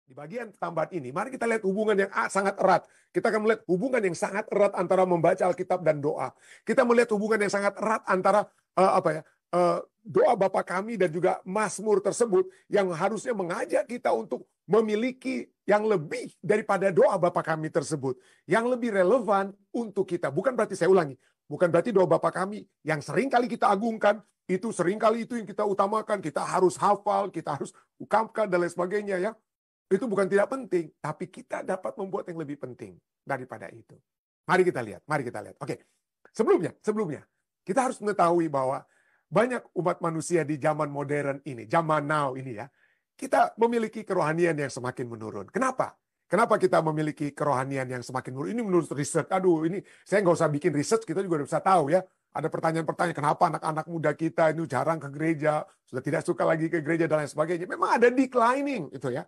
Di bagian tambahan ini, mari kita lihat hubungan yang sangat erat. Kita akan melihat hubungan yang sangat erat antara membaca Alkitab dan doa. Kita melihat hubungan yang sangat erat antara doa Bapa kami dan juga Mazmur tersebut yang harusnya mengajak kita untuk memiliki yang lebih daripada doa Bapa kami tersebut. Yang lebih relevan untuk kita. Bukan berarti, saya ulangi, bukan berarti doa Bapa kami yang sering kali kita agungkan, itu sering kali itu yang kita utamakan, kita harus hafal, kita harus ungkapkan dan lain sebagainya ya. Itu bukan tidak penting, tapi kita dapat membuat yang lebih penting daripada itu. Mari kita lihat, mari kita lihat. Oke, sebelumnya, kita harus mengetahui bahwa banyak umat manusia di zaman modern ini, zaman now ini ya, kita memiliki kerohanian yang semakin menurun. Kenapa? Kenapa kita memiliki kerohanian yang semakin menurun? Ini menurut riset. Aduh, ini saya nggak usah bikin riset, kita juga bisa tahu ya. Ada pertanyaan-pertanyaan, kenapa anak-anak muda kita itu jarang ke gereja, sudah tidak suka lagi ke gereja dan lain sebagainya. Memang ada declining itu ya.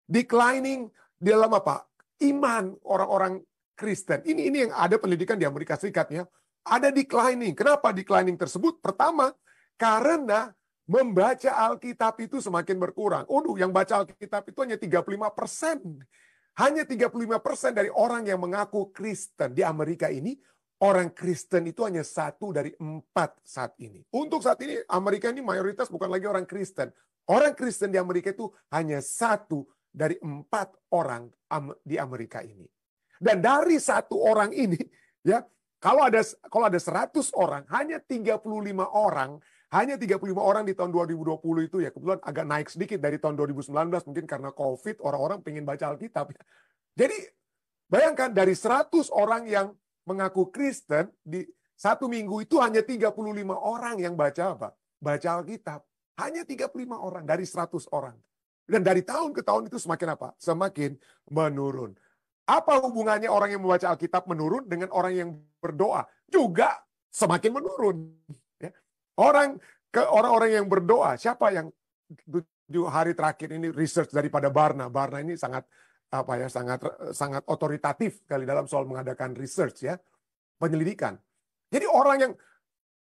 Declining di dalam apa? Iman orang-orang Kristen. Ini yang ada pendidikan di Amerika Serikat ya. Ada declining. Kenapa declining tersebut? Pertama, karena membaca Alkitab itu semakin berkurang. Yang baca Alkitab itu hanya 35%. Hanya 35% dari orang yang mengaku Kristen di Amerika ini, orang Kristen itu hanya 1 dari 4 saat ini. Untuk saat ini, Amerika ini mayoritas bukan lagi orang Kristen. Orang Kristen di Amerika itu hanya 1 dari 4 orang di Amerika ini. Dan dari 1 orang ini, ya, kalau ada 100 orang, hanya 35 orang di tahun 2020 itu ya, kebetulan agak naik sedikit dari tahun 2019, mungkin karena COVID, orang-orang pengen baca Alkitab. Jadi, bayangkan dari 100 orang yang mengaku Kristen, di 1 minggu itu hanya 35 orang yang baca apa? Baca Alkitab. Hanya 35 orang dari 100 orang. Dan dari tahun ke tahun itu semakin apa? Semakin menurun. Apa hubungannya orang yang membaca Alkitab menurun dengan orang yang berdoa? Juga semakin menurun. Orang-orang yang berdoa, siapa yang 7 hari terakhir ini research daripada Barna. Barna ini sangat otoritatif kali dalam soal mengadakan research ya, penyelidikan. Jadi orang yang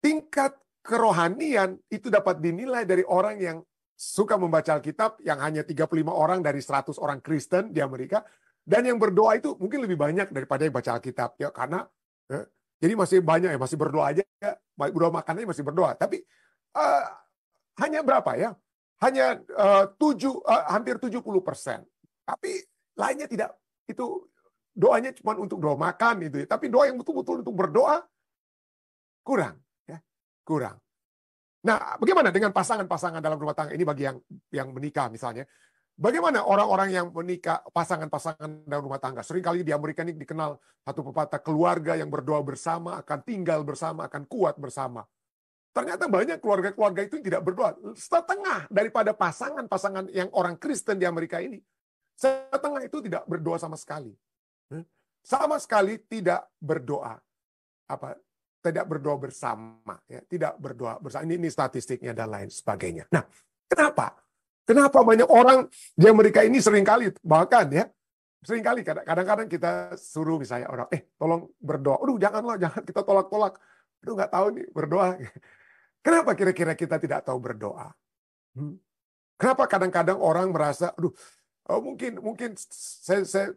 tingkat kerohanian itu dapat dinilai dari orang yang suka membaca Alkitab yang hanya 35 orang dari 100 orang Kristen di Amerika, dan yang berdoa itu mungkin lebih banyak daripada yang baca Alkitab ya, karena jadi masih banyak ya, masih berdoa aja ya, berdoa makanannya masih berdoa, tapi hanya berapa ya? Hanya hampir 70%. Tapi lainnya tidak, itu doanya cuma untuk doa makan itu ya, tapi doa yang betul-betul untuk berdoa kurang ya, kurang. Nah, bagaimana dengan pasangan-pasangan dalam rumah tangga? Ini bagi yang menikah misalnya. Bagaimana orang-orang yang menikah, pasangan-pasangan dalam rumah tangga? Seringkali di Amerika ini dikenal satu pepatah, keluarga yang berdoa bersama akan tinggal bersama, akan kuat bersama. Ternyata banyak keluarga-keluarga itu tidak berdoa. Setengah daripada pasangan-pasangan yang orang Kristen di Amerika ini, setengah itu tidak berdoa sama sekali. Sama sekali tidak berdoa. Tidak berdoa bersama, ya, tidak berdoa bersama. Ini statistiknya dan lain sebagainya. Nah, kenapa? Kenapa banyak orang di Amerika ini seringkali, bahkan ya, seringkali kadang-kadang kita suruh misalnya orang, tolong berdoa. Jangan kita tolak-tolak. Nggak tahu nih berdoa. Kenapa kira-kira kita tidak tahu berdoa? Kenapa kadang-kadang orang merasa, mungkin saya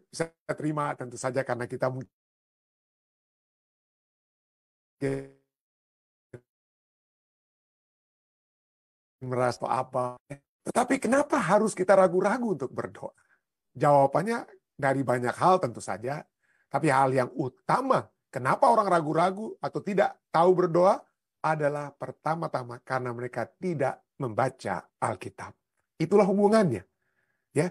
terima tentu saja karena kita mungkin merasa apa. Tetapi kenapa harus kita ragu-ragu untuk berdoa? Jawabannya dari banyak hal tentu saja. Tapi hal yang utama, kenapa orang ragu-ragu atau tidak tahu berdoa adalah pertama-tama karena mereka tidak membaca Alkitab. Itulah hubungannya. Ya,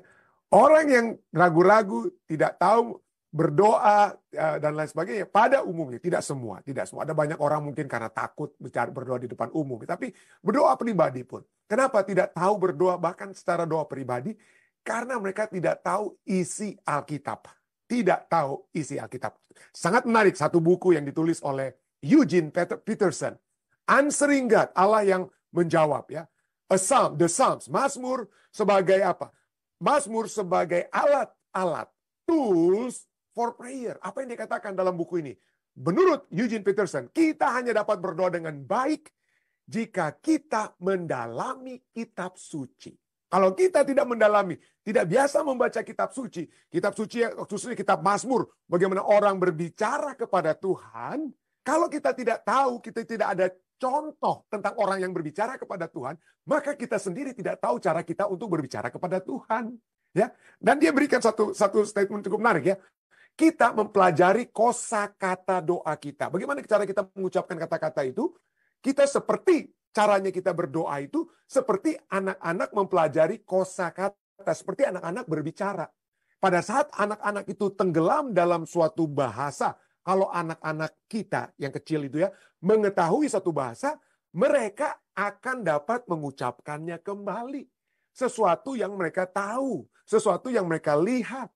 orang yang ragu-ragu, tidak tahu berdoa dan lain sebagainya, pada umumnya tidak semua. Ada banyak orang mungkin karena takut berdoa di depan umum, tapi berdoa pribadi pun. Kenapa tidak tahu berdoa bahkan secara doa pribadi? Karena mereka tidak tahu isi Alkitab. Tidak tahu isi Alkitab. Sangat menarik satu buku yang ditulis oleh Eugene Peterson, Answering God, Allah yang menjawab ya. A Psalm, the Psalms, Mazmur sebagai apa? Mazmur sebagai alat-alat, tools for prayer. Apa yang dikatakan dalam buku ini? Menurut Eugene Peterson, kita hanya dapat berdoa dengan baik jika kita mendalami kitab suci. Kalau kita tidak mendalami, tidak biasa membaca kitab suci khususnya kitab Mazmur, bagaimana orang berbicara kepada Tuhan, kalau kita tidak tahu, kita tidak ada contoh tentang orang yang berbicara kepada Tuhan, maka kita sendiri tidak tahu cara kita untuk berbicara kepada Tuhan. Ya, dan dia berikan satu statement cukup menarik ya. Kita mempelajari kosakata doa kita. Bagaimana cara kita mengucapkan kata-kata itu? Kita seperti caranya kita berdoa itu seperti anak-anak mempelajari kosakata, seperti anak-anak berbicara. Pada saat anak-anak itu tenggelam dalam suatu bahasa, kalau anak-anak kita yang kecil itu ya mengetahui satu bahasa, mereka akan dapat mengucapkannya kembali. Sesuatu yang mereka tahu, sesuatu yang mereka lihat,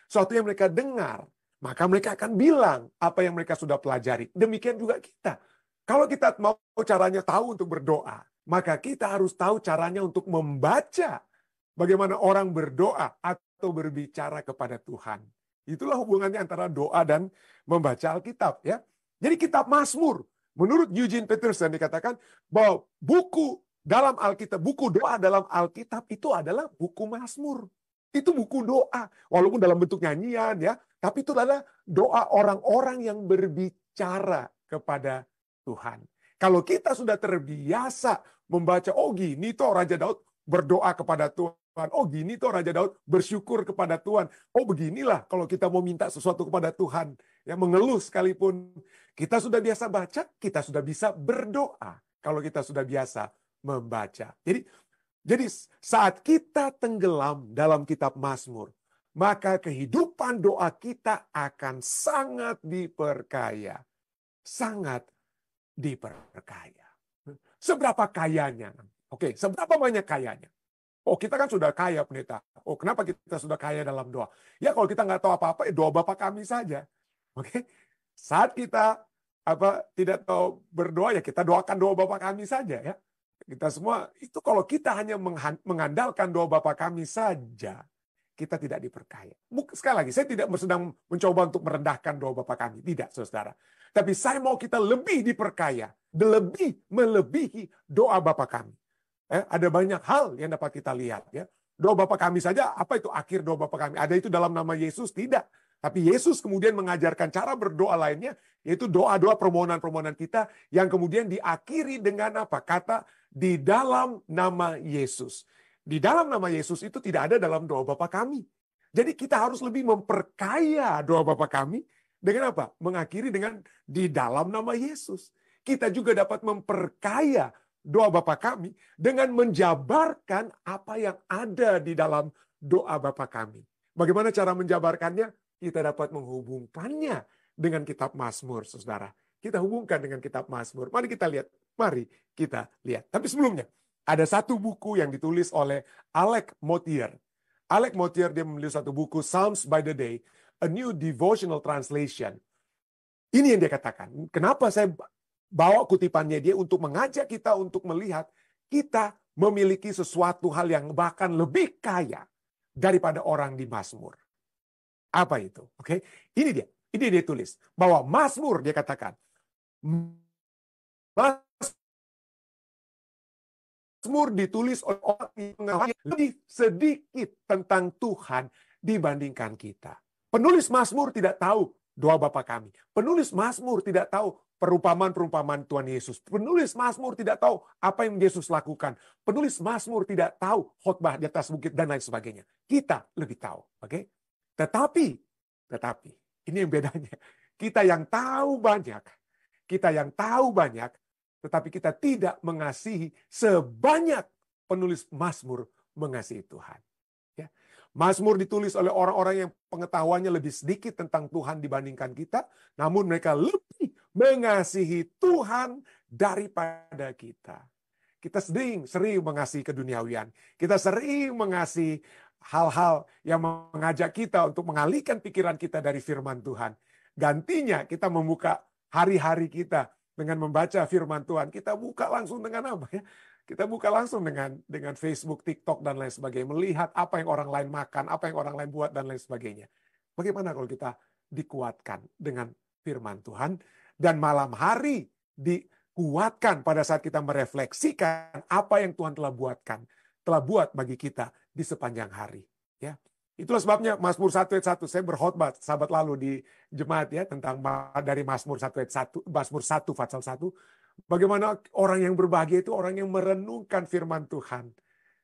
sesuatu yang mereka dengar, maka mereka akan bilang apa yang mereka sudah pelajari. Demikian juga kita. Kalau kita mau caranya tahu untuk berdoa, maka kita harus tahu caranya untuk membaca bagaimana orang berdoa atau berbicara kepada Tuhan. Itulah hubungannya antara doa dan membaca Alkitab, ya. Jadi kitab Mazmur, menurut Eugene Peterson dikatakan bahwa buku dalam Alkitab, buku doa dalam Alkitab itu adalah buku Mazmur. Itu buku doa, walaupun dalam bentuk nyanyian ya, tapi itu adalah doa orang-orang yang berbicara kepada Tuhan. Kalau kita sudah terbiasa membaca, oh gini toh Raja Daud berdoa kepada Tuhan, oh gini toh Raja Daud bersyukur kepada Tuhan, oh beginilah kalau kita mau minta sesuatu kepada Tuhan, ya mengeluh sekalipun, kita sudah biasa baca, kita sudah bisa berdoa kalau kita sudah biasa membaca. Jadi saat kita tenggelam dalam kitab Mazmur, maka kehidupan doa kita akan sangat diperkaya. Sangat diperkaya. Seberapa kayanya? Oke, seberapa banyak kayanya? Oh, kita kan sudah kaya, pendeta. Oh, kenapa kita sudah kaya dalam doa? Ya, kalau kita nggak tahu apa-apa, doa Bapa kami saja. Oke, saat kita tidak tahu berdoa, ya kita doakan doa Bapa kami saja, ya. Kita semua, itu kalau kita hanya mengandalkan doa Bapa kami saja, kita tidak diperkaya. Sekali lagi, saya tidak sedang mencoba untuk merendahkan doa Bapa kami. Tidak, saudara. Tapi saya mau kita lebih diperkaya, melebihi doa Bapa kami. Ada banyak hal yang dapat kita lihat. Ya. Doa Bapa kami saja, apa itu akhir doa Bapa kami? Ada itu dalam nama Yesus? Tidak. Tapi Yesus kemudian mengajarkan cara berdoa lainnya, yaitu doa-doa permohonan-permohonan kita, yang kemudian diakhiri dengan apa? Kata, di dalam nama Yesus. Di dalam nama Yesus itu tidak ada dalam doa Bapa kami. Jadi kita harus lebih memperkaya doa Bapa kami dengan apa? Mengakhiri dengan di dalam nama Yesus. Kita juga dapat memperkaya doa Bapa kami dengan menjabarkan apa yang ada di dalam doa Bapa kami. Bagaimana cara menjabarkannya? Kita dapat menghubungkannya dengan kitab Mazmur, saudara. Kita hubungkan dengan kitab Mazmur. Mari kita lihat. Tapi sebelumnya, ada satu buku yang ditulis oleh Alec Motyer. Alec Motyer, dia menulis satu buku, Psalms by the Day, A New Devotional Translation. Ini yang dia katakan. Kenapa saya bawa kutipannya dia untuk mengajak kita untuk melihat kita memiliki sesuatu hal yang bahkan lebih kaya daripada orang di Mazmur. Apa itu? Oke, ini dia tulis bahwa Mazmur, dia katakan, Mazmur ditulis oleh orang yang mengetahui lebih sedikit tentang Tuhan dibandingkan kita. Penulis Mazmur tidak tahu doa Bapa kami. Penulis Mazmur tidak tahu perumpamaan-perumpamaan Tuhan Yesus. Penulis Mazmur tidak tahu apa yang Yesus lakukan. Penulis Mazmur tidak tahu khotbah di atas bukit dan lain sebagainya. Kita lebih tahu, oke? Tetapi ini yang bedanya. Kita yang tahu banyak, tetapi kita tidak mengasihi sebanyak penulis Mazmur mengasihi Tuhan. Ya. Mazmur ditulis oleh orang-orang yang pengetahuannya lebih sedikit tentang Tuhan dibandingkan kita, namun mereka lebih mengasihi Tuhan daripada kita. Kita sering mengasihi keduniawian. Kita sering mengasihi hal-hal yang mengajak kita untuk mengalihkan pikiran kita dari firman Tuhan. Gantinya kita membuka hari-hari kita dengan membaca firman Tuhan. Kita buka langsung dengan apa ya? Kita buka langsung dengan Facebook, TikTok, dan lain sebagainya. Melihat apa yang orang lain makan, apa yang orang lain buat, dan lain sebagainya. Bagaimana kalau kita dikuatkan dengan firman Tuhan, dan malam hari dikuatkan pada saat kita merefleksikan apa yang Tuhan telah buatkan telah buat bagi kita di sepanjang hari. Ya, itulah sebabnya Mazmur 1 ayat 1, saya berkhotbah sahabat lalu di jemaat ya tentang dari Mazmur 1 ayat 1, Mazmur 1 pasal 1, bagaimana orang yang berbahagia itu orang yang merenungkan firman Tuhan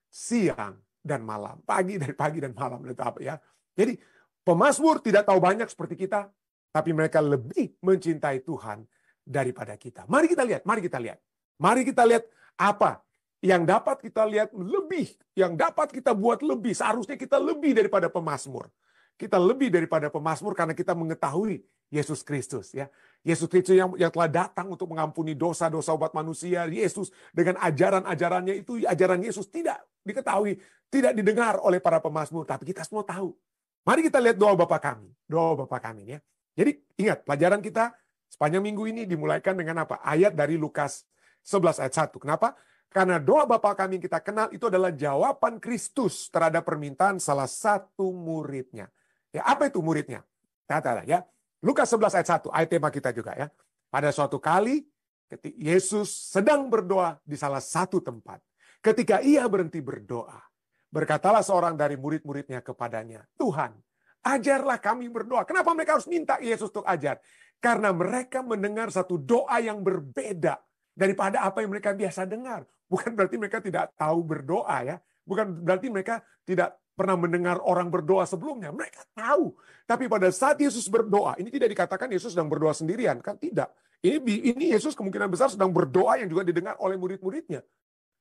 siang dan malam, dari pagi dan malam itu apa ya. Jadi pemazmur tidak tahu banyak seperti kita, tapi mereka lebih mencintai Tuhan daripada kita. Mari kita lihat, mari kita lihat. Mari kita lihat apa yang dapat kita lihat lebih, yang dapat kita buat lebih. Seharusnya kita lebih daripada pemazmur. Kita lebih daripada pemazmur karena kita mengetahui Yesus Kristus, ya. Yesus Kristus yang telah datang untuk mengampuni dosa-dosa umat manusia. Yesus dengan ajaran-ajarannya itu, ajaran Yesus tidak diketahui, tidak didengar oleh para pemazmur, tapi kita semua tahu. Mari kita lihat doa Bapa kami. Doa Bapa kami, ya. Jadi ingat, pelajaran kita sepanjang minggu ini dimulaikan dengan apa? Ayat dari Lukas 11 ayat 1. Kenapa? Karena doa Bapa kami yang kita kenal itu adalah jawaban Kristus terhadap permintaan salah satu muridnya. Ya, apa itu muridnya? Kata ya. Lukas 11 ayat 1, ayat tema kita juga ya. Pada suatu kali ketika Yesus sedang berdoa di salah satu tempat. Ketika ia berhenti berdoa, berkatalah seorang dari murid-muridnya kepadanya, "Tuhan, ajarlah kami berdoa." Kenapa mereka harus minta Yesus untuk ajar? Karena mereka mendengar satu doa yang berbeda daripada apa yang mereka biasa dengar. Bukan berarti mereka tidak tahu berdoa ya. Bukan berarti mereka tidak pernah mendengar orang berdoa sebelumnya. Mereka tahu. Tapi pada saat Yesus berdoa, ini tidak dikatakan Yesus sedang berdoa sendirian. Kan tidak. Ini Yesus kemungkinan besar sedang berdoa yang juga didengar oleh murid-muridnya.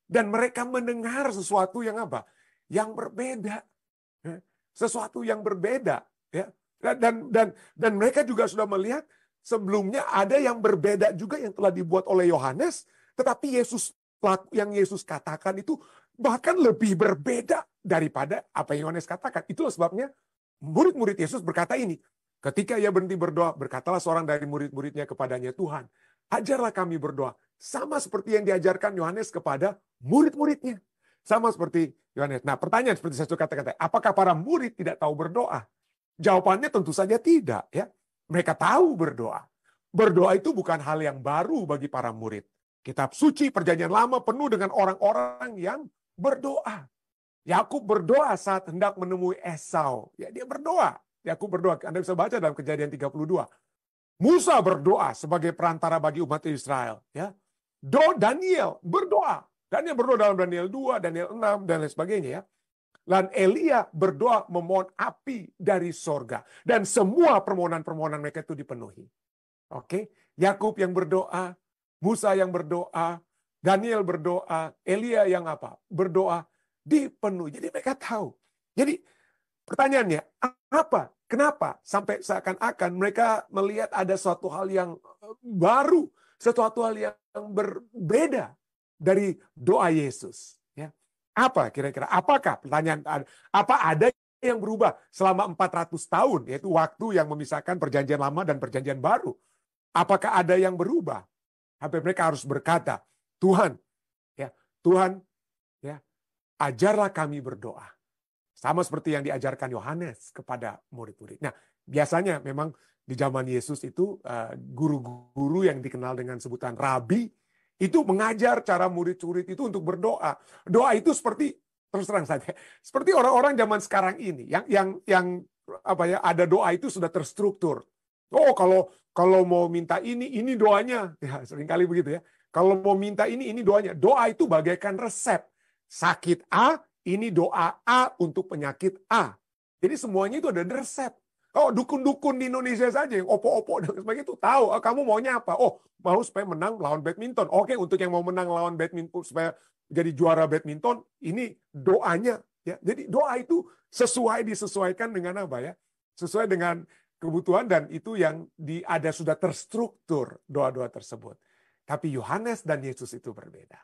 Dan mereka mendengar sesuatu yang apa? Yang berbeda. Sesuatu yang berbeda. Ya. Dan mereka juga sudah melihat sebelumnya ada yang berbeda juga yang telah dibuat oleh Yohanes. Tetapi yang Yesus katakan itu bahkan lebih berbeda daripada apa yang Yohanes katakan. Itulah sebabnya murid-murid Yesus berkata ini. Ketika ia berhenti berdoa, berkatalah seorang dari murid-muridnya kepadanya, "Tuhan, ajarlah kami berdoa." Sama seperti yang diajarkan Yohanes kepada murid-muridnya. Sama seperti Yohanes. Nah, pertanyaan seperti saya sudah katakan, apakah para murid tidak tahu berdoa? Jawabannya tentu saja tidak. Ya, mereka tahu berdoa. Berdoa itu bukan hal yang baru bagi para murid. Kitab suci Perjanjian Lama penuh dengan orang-orang yang berdoa. Yakub berdoa saat hendak menemui Esau. Ya, dia berdoa. Yakub berdoa. Anda bisa baca dalam Kejadian 32. Musa berdoa sebagai perantara bagi umat Israel. Ya. Daniel berdoa. Daniel berdoa dalam Daniel 2, Daniel 6, dan lain sebagainya. Ya. Dan Elia berdoa memohon api dari sorga. Dan semua permohonan-permohonan mereka itu dipenuhi. Oke, Yakub yang berdoa, Musa yang berdoa, Daniel berdoa, Elia yang apa? Berdoa dipenuhi. Jadi mereka tahu. Jadi pertanyaannya, apa? Kenapa sampai seakan-akan mereka melihat ada suatu hal yang baru, suatu hal yang berbeda dari doa Yesus? Ya. Apa kira-kira? Apakah pertanyaan? Apa ada yang berubah selama 400 tahun, yaitu waktu yang memisahkan Perjanjian Lama dan Perjanjian Baru? Apakah ada yang berubah? Sampai mereka harus berkata, Tuhan, ya, ajarlah kami berdoa. Sama seperti yang diajarkan Yohanes kepada murid-murid. Nah, biasanya memang di zaman Yesus itu guru-guru yang dikenal dengan sebutan rabi itu mengajar cara murid-murid itu untuk berdoa. Doa itu seperti terus terang saja, seperti orang-orang zaman sekarang ini yang ada doa itu sudah terstruktur. Oh, kalau mau minta ini doanya. Ya, seringkali begitu ya. Kalau mau minta ini doanya. Doa itu bagaikan resep. Sakit A, ini doa A untuk penyakit A. Jadi semuanya itu ada resep. Oh, dukun-dukun di Indonesia saja yang opo-opo dan sebagainya itu tahu. Kamu maunya apa? Oh, mau supaya menang lawan badminton. Oke, untuk yang mau menang lawan badminton supaya jadi juara badminton, ini doanya. Ya, jadi doa itu disesuaikan dengan apa ya? Sesuai dengan kebutuhan, dan itu yang ada sudah terstruktur doa-doa tersebut. Tapi Yohanes dan Yesus itu berbeda.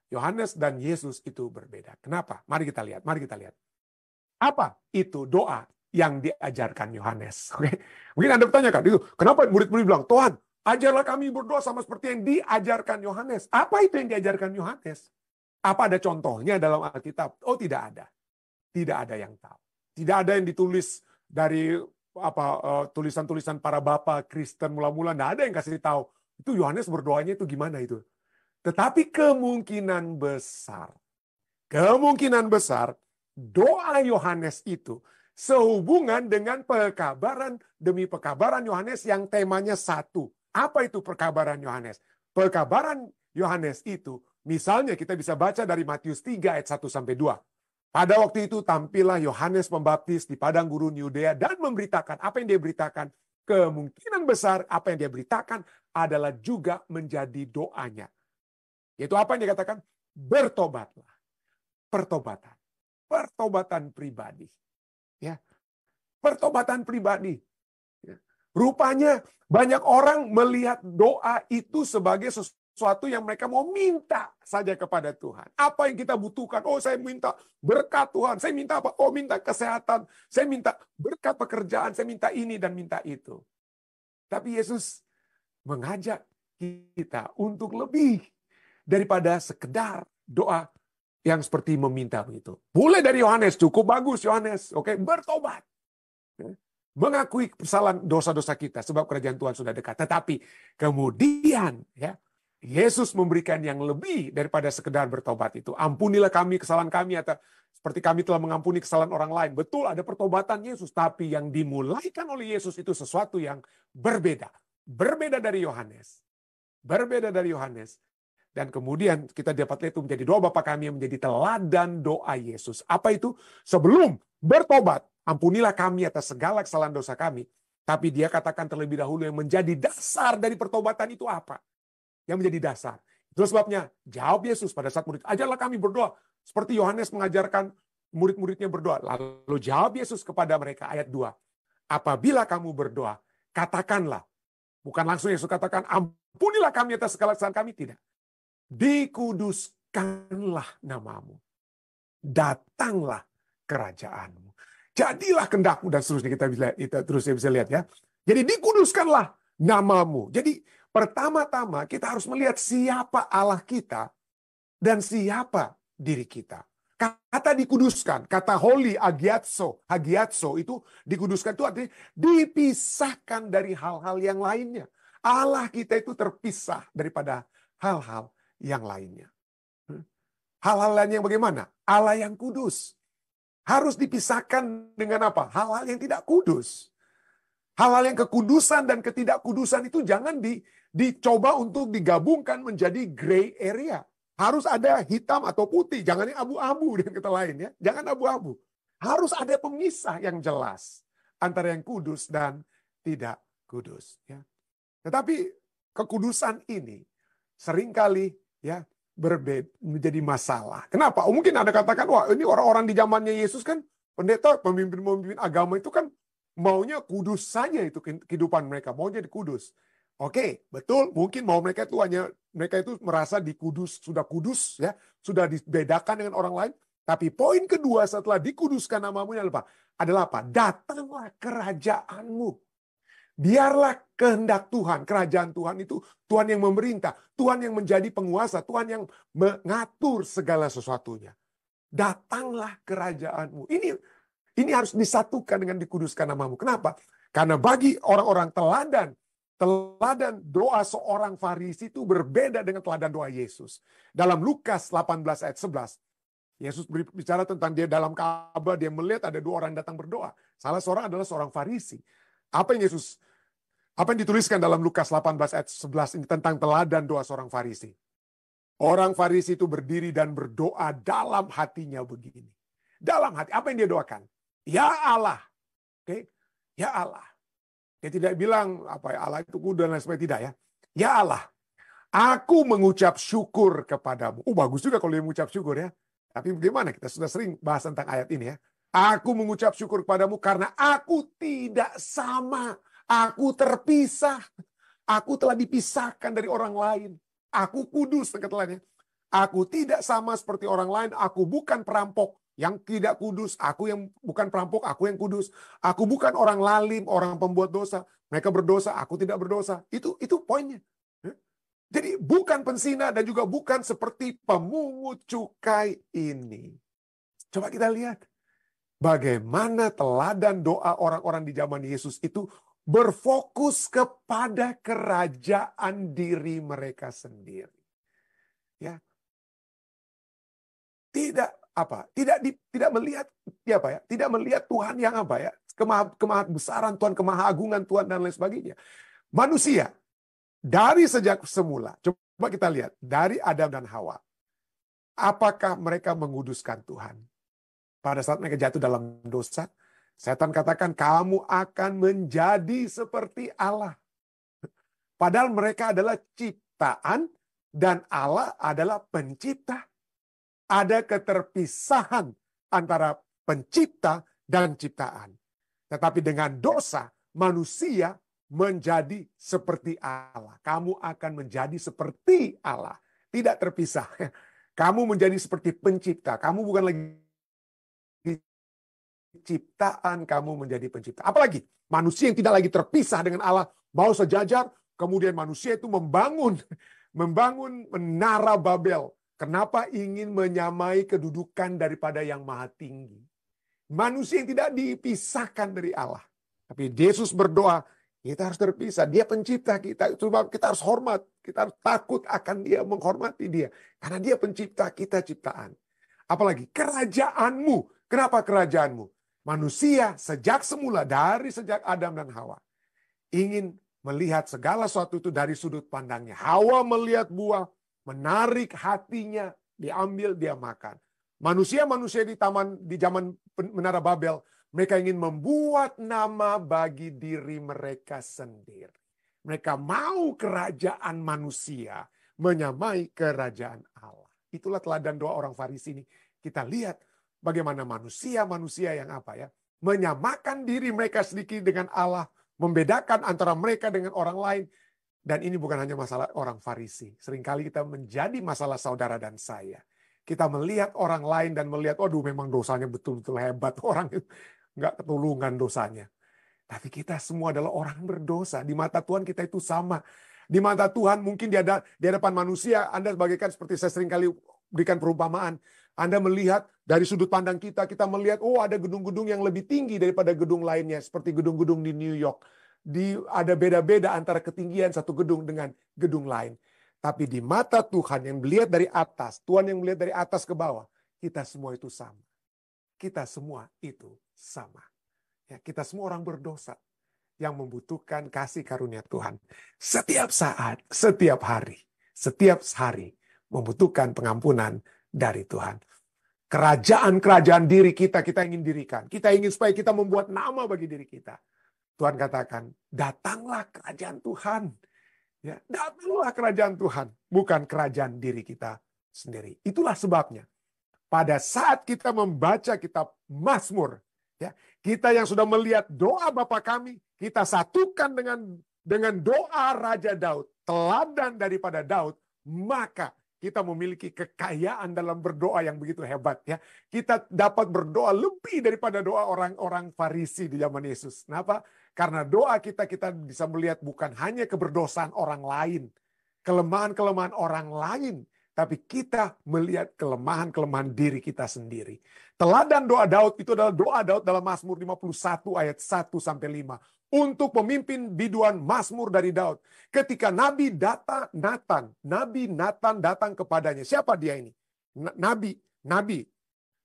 Yohanes dan Yesus itu berbeda. Kenapa? Mari kita lihat. Apa itu doa yang diajarkan Yohanes? Oke. Mungkin Anda bertanyakan, itu kenapa murid-murid bilang, Tuhan, ajarlah kami berdoa sama seperti yang diajarkan Yohanes. Apa itu yang diajarkan Yohanes? Apa ada contohnya dalam Alkitab? Oh, tidak ada. Tidak ada yang tahu. Tidak ada yang ditulis dari tulisan-tulisan para bapak Kristen mula-mula, nggak ada yang kasih tahu itu Yohanes berdoanya itu gimana itu. Tetapi kemungkinan besar kemungkinan besar doa Yohanes itu sehubungan dengan pekabaran demi pekabaran Yohanes yang temanya satu. Apa itu pekabaran Yohanes? Pekabaran Yohanes itu, misalnya kita bisa baca dari Matius 3 ayat 1-2. Pada waktu itu tampillah Yohanes Pembaptis di padang gurun Yudea dan memberitakan apa yang dia beritakan. Kemungkinan besar apa yang dia beritakan adalah juga menjadi doanya. Yaitu apa yang dia katakan? Bertobatlah. Pertobatan. Pertobatan pribadi. Ya, pertobatan pribadi. Ya. Rupanya banyak orang melihat doa itu sebagai sesuatu yang mereka mau minta saja kepada Tuhan. Apa yang kita butuhkan? Oh, saya minta berkat Tuhan. Saya minta apa? Oh, minta kesehatan. Saya minta berkat pekerjaan. Saya minta ini dan minta itu. Tapi Yesus mengajak kita untuk lebih daripada sekedar doa yang seperti meminta begitu. Mulai dari Yohanes, cukup bagus Yohanes, oke, bertobat. Mengakui kesalahan dosa-dosa kita sebab kerajaan Tuhan sudah dekat. Tetapi kemudian ya, Yesus memberikan yang lebih daripada sekedar bertobat itu. Ampunilah kami kesalahan kami atau seperti kami telah mengampuni kesalahan orang lain. Betul ada pertobatan Yesus, tapi yang dimulaikan oleh Yesus itu sesuatu yang berbeda. Berbeda dari Yohanes. Berbeda dari Yohanes. Dan kemudian kita dapat lihat itu menjadi doa Bapa kami yang menjadi teladan doa Yesus. Apa itu? Sebelum bertobat, ampunilah kami atas segala kesalahan dosa kami. Tapi dia katakan terlebih dahulu yang menjadi dasar dari pertobatan itu apa? Yang menjadi dasar. Itu sebabnya jawab Yesus pada saat murid, ajarlah kami berdoa. Seperti Yohanes mengajarkan murid-muridnya berdoa. Lalu jawab Yesus kepada mereka, ayat 2. Apabila kamu berdoa, katakanlah. Bukan langsung Yesus katakan, ampunilah kami atas segala kesalahan kami. Tidak. Dikuduskanlah namamu. Datanglah kerajaanmu. Jadilah kehendakmu dan seterusnya kita bisa lihat ya. Jadi dikuduskanlah namamu. Jadi pertama-tama kita harus melihat siapa Allah kita dan siapa diri kita. Kata dikuduskan, kata holy, hagiatso itu dikuduskan itu artinya dipisahkan dari hal-hal yang lainnya. Allah kita itu terpisah daripada hal-hal yang lainnya. Hal-hal lain yang bagaimana? Allah yang kudus. Harus dipisahkan dengan apa? Hal-hal yang tidak kudus. Hal-hal yang kekudusan dan ketidakkudusan itu jangan dicoba untuk digabungkan menjadi gray area. Harus ada hitam atau putih. Jangan yang abu-abu dan kata lain ya. Jangan abu-abu. Harus ada pemisah yang jelas antara yang kudus dan tidak kudus. Ya. Tetapi kekudusan ini seringkali ya menjadi masalah. Kenapa? Oh, mungkin ada katakan, wah ini orang-orang di zamannya Yesus kan pendeta, pemimpin-pemimpin agama itu kan maunya kudus saja itu kehidupan mereka, maunya dikudus. Oke, betul. Mungkin mau mereka itu merasa sudah kudus ya, sudah dibedakan dengan orang lain. Tapi poin kedua setelah dikuduskan namamu adalah apa? Datanglah kerajaanmu. Biarlah kehendak Tuhan, kerajaan Tuhan itu Tuhan yang memerintah, Tuhan yang menjadi penguasa, Tuhan yang mengatur segala sesuatunya. Datanglah kerajaanmu. Ini harus disatukan dengan dikuduskan namamu. Kenapa? Karena bagi orang-orang teladan doa seorang Farisi itu berbeda dengan teladan doa Yesus. Dalam Lukas 18 ayat 11, Yesus berbicara tentang dia dalam Ka'bah, dia melihat ada 2 orang datang berdoa. Salah seorang adalah seorang Farisi. Apa yang dituliskan dalam Lukas 18 ayat 11 ini tentang teladan doa seorang Farisi. Orang Farisi itu berdiri dan berdoa dalam hatinya begini. Dalam hati, apa yang dia doakan? Ya Allah. Oke? Ya Allah. Dia tidak bilang apa ya, Allah itu kudus dan lain sebagainya, tidak ya. Ya Allah, aku mengucap syukur kepadamu. Bagus juga kalau dia mengucap syukur ya. Tapi bagaimana? Kita sudah sering bahas tentang ayat ini ya. Aku mengucap syukur kepadamu karena aku tidak sama. Aku terpisah. Aku telah dipisahkan dari orang lain. Aku kudus, katanya. Aku tidak sama seperti orang lain. Aku bukan perampok yang tidak kudus. Aku yang bukan perampok, aku yang kudus. Aku bukan orang lalim, orang pembuat dosa. Mereka berdosa, aku tidak berdosa. Itu poinnya. Jadi bukan pensina dan juga bukan seperti pemungut cukai ini. Coba kita lihat. Bagaimana teladan doa orang-orang di zaman Yesus itu berfokus kepada kerajaan diri mereka sendiri. Ya. Tidak tidak melihat tidak melihat Tuhan yang kemahabesaran Tuhan, kemahagungan Tuhan dan lain sebagainya. Manusia dari sejak semula, coba kita lihat dari Adam dan Hawa, apakah mereka menguduskan Tuhan? Pada saat mereka jatuh dalam dosa, setan katakan kamu akan menjadi seperti Allah. Padahal mereka adalah ciptaan dan Allah adalah pencipta. Ada keterpisahan antara pencipta dan ciptaan. Tetapi dengan dosa, manusia menjadi seperti Allah. Kamu akan menjadi seperti Allah. Tidak terpisah. Kamu menjadi seperti pencipta. Kamu bukan lagi ciptaan, kamu menjadi pencipta. Apalagi manusia yang tidak lagi terpisah dengan Allah, mau sejajar, kemudian manusia itu membangun menara Babel. Kenapa ingin menyamai kedudukan daripada yang maha tinggi? Manusia yang tidak dipisahkan dari Allah. Tapi Yesus berdoa, kita harus terpisah. Dia pencipta kita. Sebab kita harus hormat. Kita harus takut akan dia, menghormati dia. Karena dia pencipta, kita ciptaan. Apalagi kerajaanmu. Kenapa kerajaanmu? Manusia sejak semula, sejak Adam dan Hawa, ingin melihat segala sesuatu itu dari sudut pandangnya. Hawa melihat buah, menarik hatinya, diambil, dia makan. Manusia-manusia di zaman Menara Babel, mereka ingin membuat nama bagi diri mereka sendiri. Mereka mau kerajaan manusia menyamai kerajaan Allah. Itulah teladan doa orang Farisi ini. Kita lihat bagaimana manusia-manusia yang menyamakan diri mereka sedikit dengan Allah, membedakan antara mereka dengan orang lain. Dan ini bukan hanya masalah orang Farisi. Seringkali kita menjadi masalah saudara dan saya. Kita melihat orang lain dan melihat, waduh memang dosanya betul-betul hebat. Orang itu nggak ketulungan dosanya. Tapi kita semua adalah orang berdosa. Di mata Tuhan kita itu sama. Di mata Tuhan mungkin di hadapan manusia, Anda sebagaikan seperti saya seringkali berikan perumpamaan. Anda melihat dari sudut pandang kita melihat, oh ada gedung-gedung yang lebih tinggi daripada gedung lainnya. Seperti gedung-gedung di New York. Ada beda-beda antara ketinggian satu gedung dengan gedung lain. Tapi di mata Tuhan yang melihat dari atas, Tuhan yang melihat dari atas ke bawah, kita semua itu sama. Kita semua itu sama. Ya, kita semua orang berdosa yang membutuhkan kasih karunia Tuhan. Setiap saat, setiap hari membutuhkan pengampunan dari Tuhan. Kerajaan-kerajaan diri kita ingin dirikan. Kita ingin supaya kita membuat nama bagi diri kita. Tuhan katakan, datanglah kerajaan Tuhan. Ya, datanglah kerajaan Tuhan, bukan kerajaan diri kita sendiri. Itulah sebabnya, pada saat kita membaca kitab Mazmur, ya, kita yang sudah melihat doa Bapa kami, kita satukan dengan doa Raja Daud, teladan daripada Daud, maka kita memiliki kekayaan dalam berdoa yang begitu hebat. Ya, kita dapat berdoa lebih daripada doa orang-orang Farisi di zaman Yesus. Kenapa? Karena doa kita bisa melihat bukan hanya keberdosaan orang lain, kelemahan-kelemahan orang lain, tapi kita melihat kelemahan-kelemahan diri kita sendiri. Teladan doa Daud itu adalah doa Daud dalam Mazmur 51 ayat 1-5. Untuk pemimpin biduan Mazmur dari Daud. Ketika Nabi Nathan datang kepadanya. Siapa dia ini? Nabi.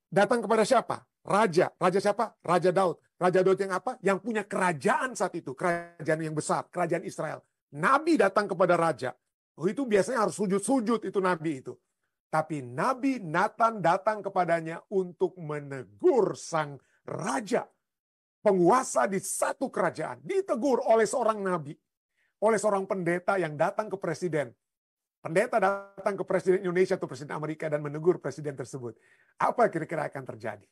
Datang kepada siapa? Raja siapa? Raja Daud. Raja Daud yang apa? Yang punya kerajaan saat itu. Kerajaan yang besar. Kerajaan Israel. Nabi datang kepada raja. Oh, itu biasanya harus sujud-sujud itu Nabi itu. Tapi Nabi Nathan datang kepadanya untuk menegur sang raja. Penguasa di satu kerajaan. Ditegur oleh seorang nabi. Oleh seorang pendeta yang datang ke presiden. Pendeta datang ke presiden Indonesia atau presiden Amerika dan menegur presiden tersebut. Apa kira-kira akan terjadi?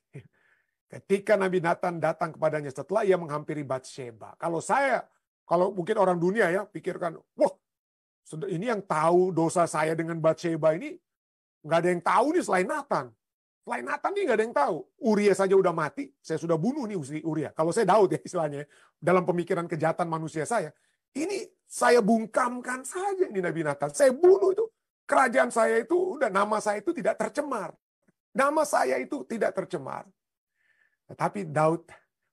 Ketika Nabi Nathan datang kepadanya setelah ia menghampiri Batsheba. Kalau mungkin orang dunia ya pikirkan, wah ini yang tahu dosa saya dengan Batsheba ini nggak ada yang tahu nih selain Nathan. Selain Nathan nih nggak ada yang tahu. Uria saja udah mati, saya sudah bunuh nih Uria. Kalau saya Daud ya istilahnya, dalam pemikiran kejahatan manusia saya. Ini saya bungkamkan saja ini Nabi Nathan. Saya bunuh itu. Kerajaan saya itu, nama saya itu tidak tercemar. Nama saya itu tidak tercemar. Tetapi Daud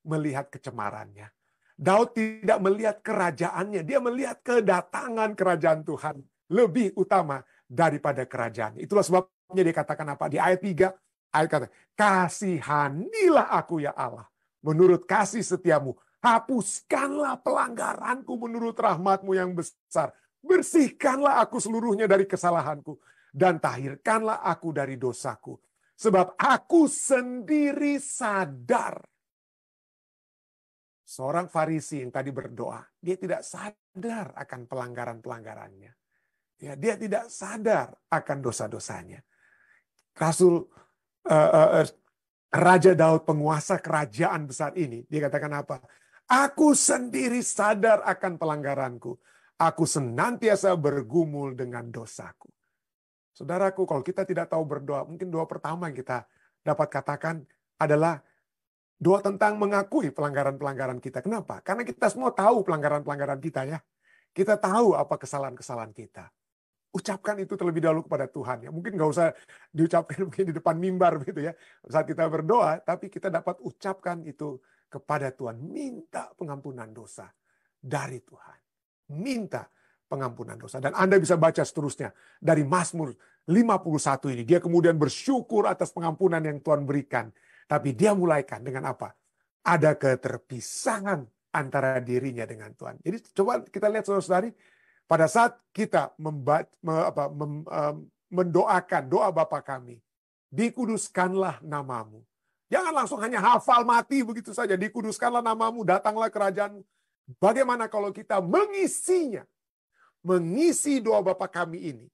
melihat kecemarannya. Daud tidak melihat kerajaannya. Dia melihat kedatangan kerajaan Tuhan. Lebih utama daripada kerajaan. Itulah sebabnya dia katakan apa? Di ayat 3. Ayat kata, kasihanilah aku ya Allah, menurut kasih setiamu. Hapuskanlah pelanggaranku menurut rahmatmu yang besar. Bersihkanlah aku seluruhnya dari kesalahanku. Dan tahirkanlah aku dari dosaku. Sebab aku sendiri sadar. Seorang Farisi yang tadi berdoa, dia tidak sadar akan pelanggaran-pelanggarannya. Ya, dia tidak sadar akan dosa-dosanya. Raja Daud, penguasa kerajaan besar ini, dia katakan apa? Aku sendiri sadar akan pelanggaranku. Aku senantiasa bergumul dengan dosaku. Saudaraku, kalau kita tidak tahu berdoa, mungkin doa pertama yang kita dapat katakan adalah doa tentang mengakui pelanggaran-pelanggaran kita. Kenapa? Karena kita semua tahu pelanggaran-pelanggaran kita ya. Kita tahu apa kesalahan-kesalahan kita. Ucapkan itu terlebih dahulu kepada Tuhan ya. Mungkin nggak usah diucapkan mungkin di depan mimbar begitu ya. Saat kita berdoa, tapi kita dapat ucapkan itu kepada Tuhan. Minta pengampunan dosa dari Tuhan. Minta pengampunan dosa. Dan Anda bisa baca seterusnya dari Mazmur 51 ini. Dia kemudian bersyukur atas pengampunan yang Tuhan berikan. Tapi dia mulaikan dengan apa? Ada keterpisahan antara dirinya dengan Tuhan. Jadi coba kita lihat saudara-saudari. Pada saat kita mendoakan doa Bapa kami. Dikuduskanlah namamu. Jangan langsung hanya hafal mati begitu saja. Dikuduskanlah namamu, datanglah kerajaanmu. Bagaimana kalau kita mengisinya? Mengisi doa Bapa kami ini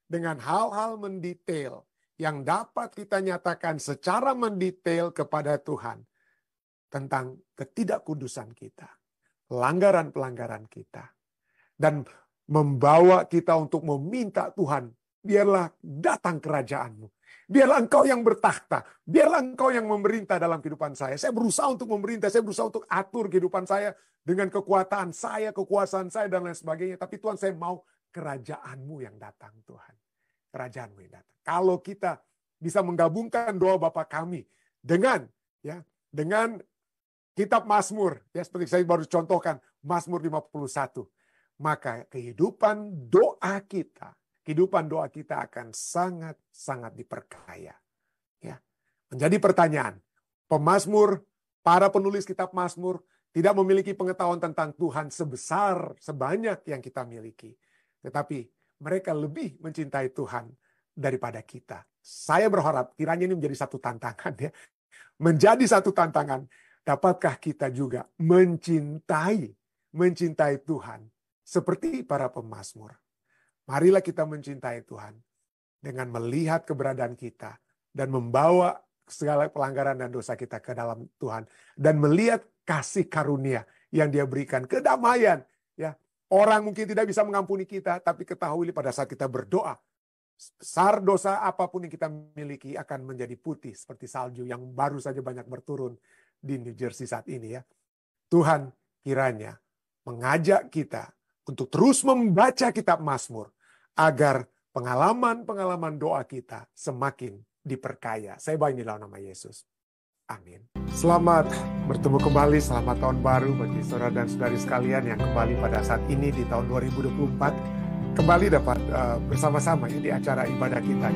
dengan hal-hal mendetail yang dapat kita nyatakan secara mendetail kepada Tuhan tentang ketidakkudusan kita, pelanggaran-pelanggaran kita, dan membawa kita untuk meminta Tuhan, biarlah datang kerajaanmu. Biarlah engkau yang bertakhta. Biarlah engkau yang memerintah dalam kehidupan saya. Saya berusaha untuk memerintah. Saya berusaha untuk atur kehidupan saya dengan kekuatan saya, kekuasaan saya, dan lain sebagainya. Tapi Tuhan, saya mau kerajaanmu yang datang, Tuhan. Kerajaanmu yang datang. Kalau kita bisa menggabungkan doa Bapa kami dengan kitab Mazmur, ya seperti saya baru contohkan, Mazmur 51, maka kehidupan doa kita akan sangat-sangat diperkaya. Ya. Menjadi pertanyaan, pemazmur, para penulis kitab Mazmur tidak memiliki pengetahuan tentang Tuhan sebanyak yang kita miliki. Tetapi mereka lebih mencintai Tuhan daripada kita. Saya berharap kiranya ini menjadi satu tantangan ya. Menjadi satu tantangan, dapatkah kita juga mencintai Tuhan seperti para pemazmur. Marilah kita mencintai Tuhan dengan melihat keberadaan kita dan membawa segala pelanggaran dan dosa kita ke dalam Tuhan dan melihat kasih karunia yang Dia berikan, kedamaian ya. Orang mungkin tidak bisa mengampuni kita, tapi ketahui pada saat kita berdoa, besar dosa apapun yang kita miliki akan menjadi putih seperti salju yang baru saja banyak berturun di New Jersey saat ini ya. Tuhan kiranya mengajak kita untuk terus membaca kitab Mazmur agar pengalaman-pengalaman doa kita semakin diperkaya. Saya baik di dalam nama Yesus. Amin. Selamat bertemu kembali, selamat tahun baru bagi saudara dan saudari sekalian yang kembali pada saat ini di tahun 2024. Kembali dapat bersama-sama ya, di acara ibadah kita.